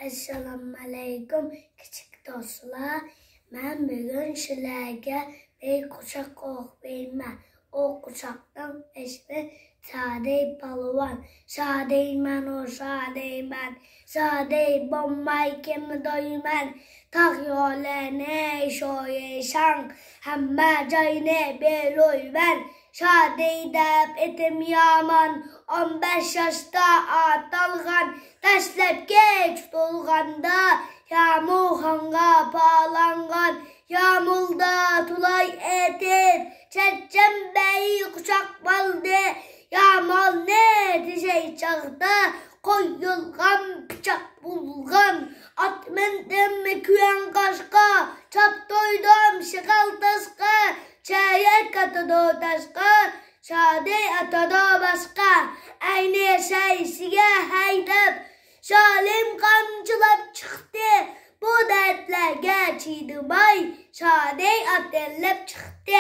Assalamu alaikum küçük dostlar. Ben bugün sizlerge bir kuşak okuyayım. O kuşaktan ismi Sade Balvan. Sadeyim ben o sadeyim ben. Sadey bombayı kimi doyumen. Tak yolene şoyeşan. Hemme cayne beloy ben. Şadey dep etim yaman. 15 yaşta atalgan. Təslep geç dolğanda, Yağmurxanğa bağlanğan, Yağmurda tulay edir, Çərçəmbəyi qucaq baldı, Yağmal ne dizey çağda, Koyulğan bıçaq bulğan, At mendim küyen qaşqa, Çap doydum şıqal tasqa, Çəyək atadı tasqa, Şadey atadı başqa, Aynı seysiye heydep, Salim kamçılap çıktı, bu dertler geçiydi bay, Şadey atellep çıktı.